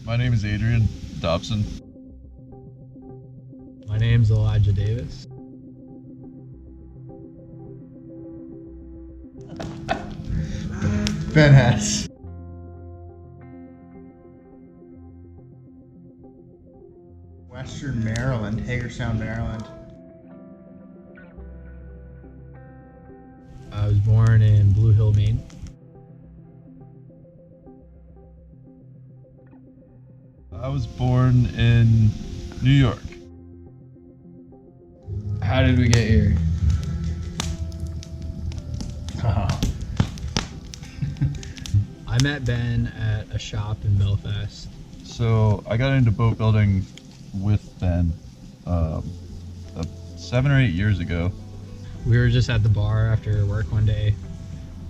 My name is Adrian Dobson. My name's Elijah Davis. Ben Hess. Western Maryland, Hagerstown, Maryland. I was born in Blue Hill, Maine. I was born in New York. How did we get here? I met Ben at a shop in Belfast. So I got into boat building with Ben 7 or 8 years ago. We were just at the bar after work one day,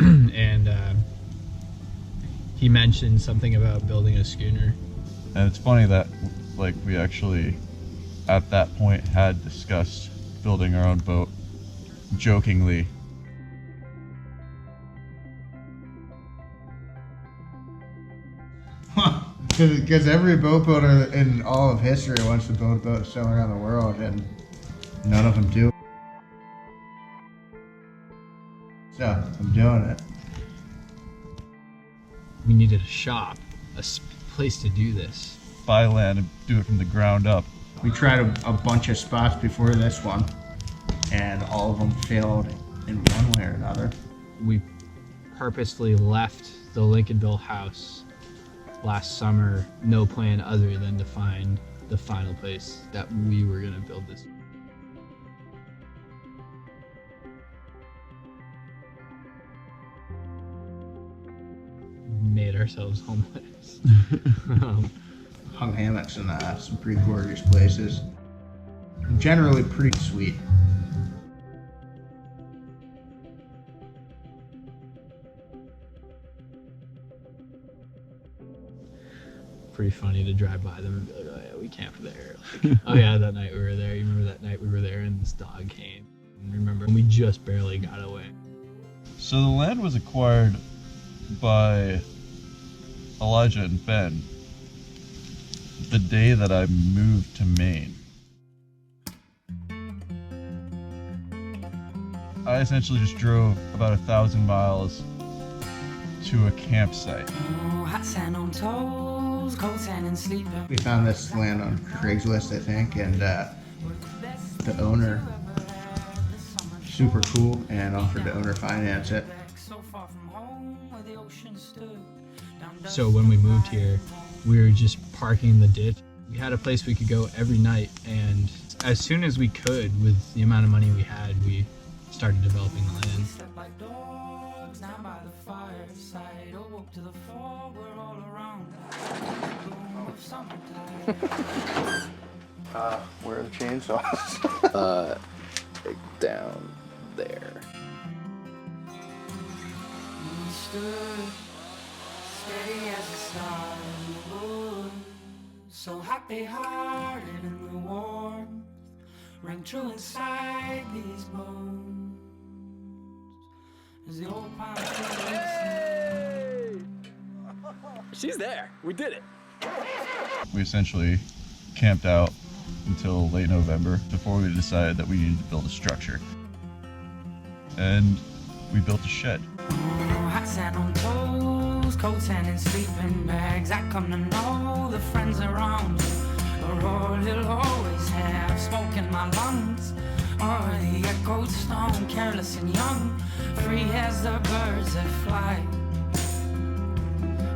and he mentioned something about building a schooner. And it's funny that we actually at that point had discussed building our own boat jokingly. Because every boat builder in all of history wants to build boats somewhere around the world, and none of them do. So I'm doing it. We needed a shop, place to do this. Buy land and do it from the ground up. We tried a bunch of spots before this one, and all of them failed in one way or another. We purposefully left the Lincolnville house last summer, no plan other than to find the final place that we were going to build this. Made ourselves homeless. Hung hammocks in some pretty gorgeous places. Generally pretty sweet. Pretty funny to drive by them and be like, oh yeah, we camped there. Like, oh yeah, that night we were there. You remember that night we were there and this dog came? And remember, we just barely got away. So the land was acquired by Elijah and Ben the day that I moved to Maine. I essentially just drove about 1,000 miles to a campsite. Hot sand on toes, cold sand and sleeping. We found this land on Craigslist, I think, and the owner, super cool, and offered to owner finance it. So when we moved here, we were just parking in the ditch. We had a place we could go every night, and as soon as we could, with the amount of money we had, we started developing the land. Where are the chainsaws? Down there. Steady as a star in the woods, so happy hearted in the warmth, ring true inside these bones. As the old pine trees. She's there. We did it. We essentially camped out until late November before we decided that we needed to build a structure. And we built a shed. Hot sand on toes, cold sand and sleeping bags. I come to know the friends around you. A roar he'll always have smoke in my lungs. Or the echoed stone, careless and young, free as the birds that fly.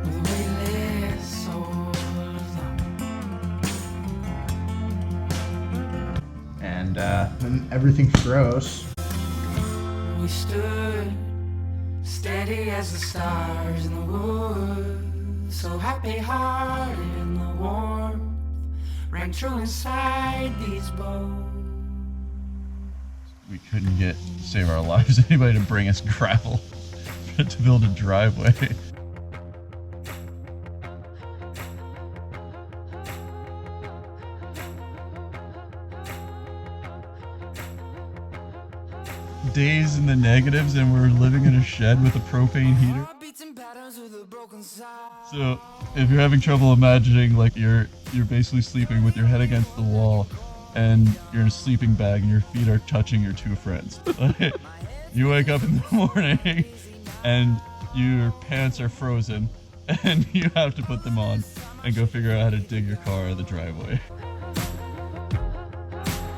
With weightless souls. And then everything froze. We stood steady as the stars in the woods, so happy-hearted in the warmth, rang true inside these bones. We couldn't get, to save our lives, anybody to bring us gravel to build a driveway. Days in the negatives, and we're living in a shed with a propane heater. Beats and patterns with a So if you're having trouble imagining, like you're basically sleeping with your head against the wall and you're in a sleeping bag and your feet are touching your two friends. You wake up in the morning and your pants are frozen and you have to put them on and go figure out how to dig your car out of the driveway.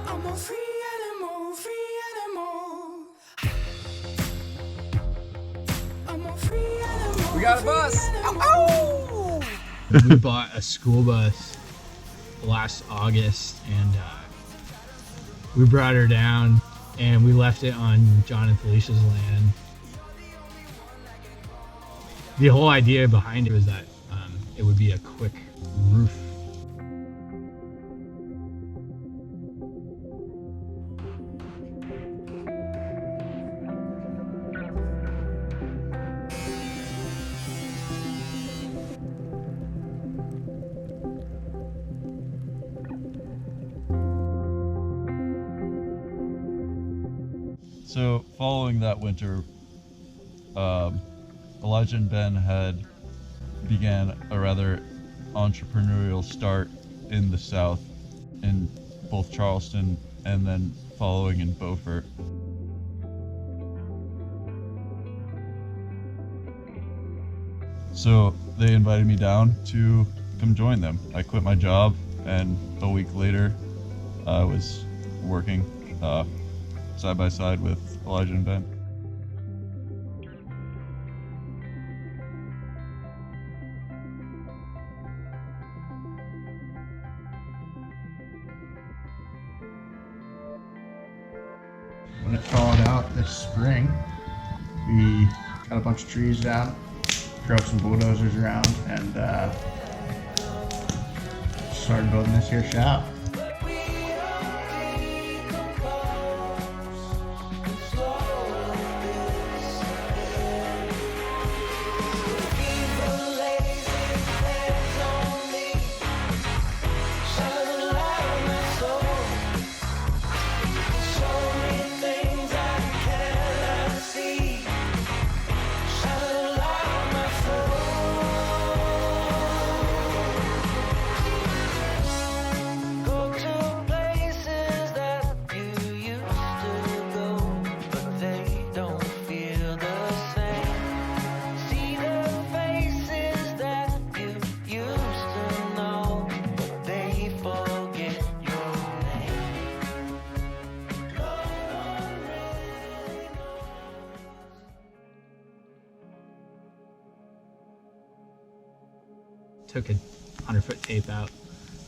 I'm a free animal, free animal. I'm a free animal. We got a bus. Ow, We bought a school bus last August, and we brought her down, and we left it on John and Felicia's land. The whole idea behind it was that it would be a quick roof. So following that winter, Elijah and Ben had began a rather entrepreneurial start in the South, in both Charleston and then following in Beaufort. So they invited me down to come join them. I quit my job, and a week later I was working side by side with Elijah and Ben. When it thawed out this spring, we cut a bunch of trees down, drove some bulldozers around, and started building this here shop. Took a 100-foot tape out,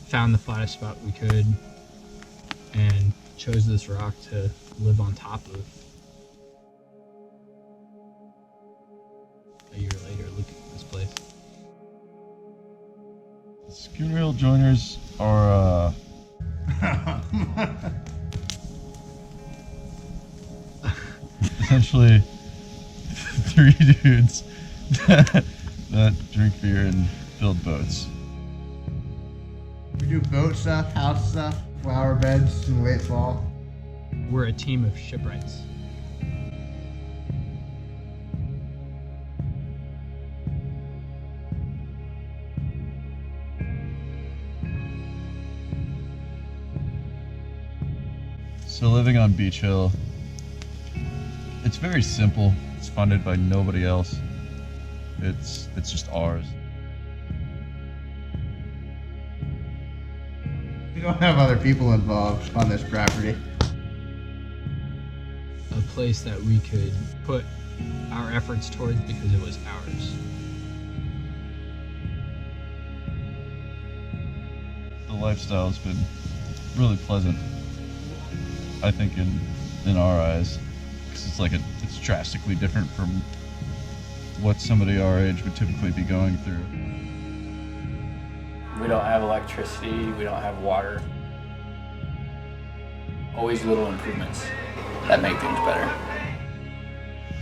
found the flattest spot we could, and chose this rock to live on top of. A year later, look at this place. Schooner Hill Joiners are essentially three dudes that drink beer and build boats. We do boat stuff, house stuff, flower beds in the late fall. We're a team of shipwrights. So living on Beach Hill, it's very simple. It's funded by nobody else. It's just ours. We don't have other people involved on this property. A place that we could put our efforts towards because it was ours. The lifestyle has been really pleasant, I think, in our eyes. 'Cause it's drastically different from what somebody our age would typically be going through. We don't have electricity, we don't have water. Always little improvements that make things better.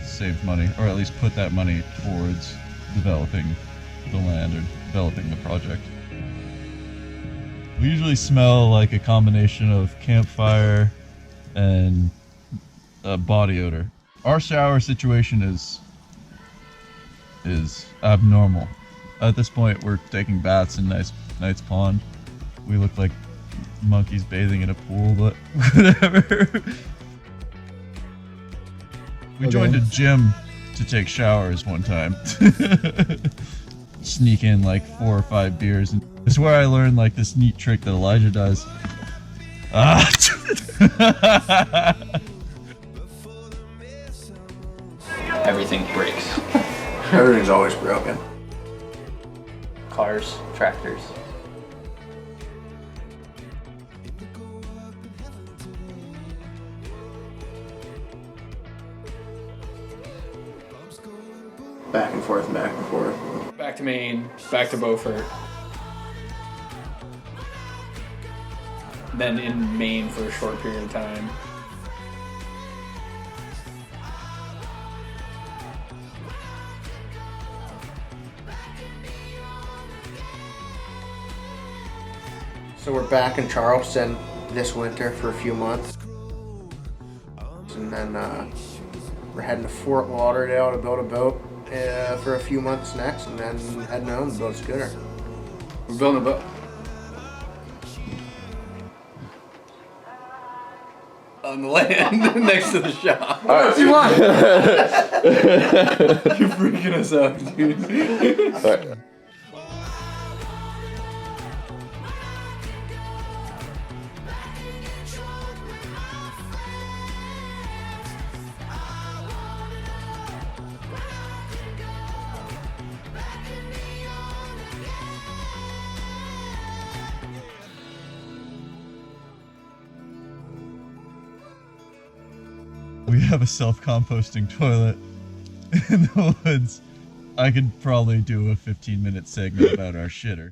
Save money, or at least put that money towards developing the land or developing the project. We usually smell like a combination of campfire and body odor. Our shower situation is is abnormal. At this point, we're taking baths in Knight's Pond. We look like monkeys bathing in a pool, but whatever. We joined a gym to take showers one time. Sneak in like 4 or 5 beers, and it's where I learned like this neat trick that Elijah does. Everything breaks. Everything's always broken. Cars, tractors. Back and forth and back and forth. Back to Maine, back to Beaufort. Then in Maine for a short period of time. So we're back in Charleston this winter for a few months. And then we're heading to Fort Lauderdale to build a boat for a few months next, and then heading home to build a schooner. We're building a boat. On the land next to the shop. What do you want? You're freaking us out, dude. We have a self-composting toilet in the woods. I could probably do a 15-minute segment about our shitter.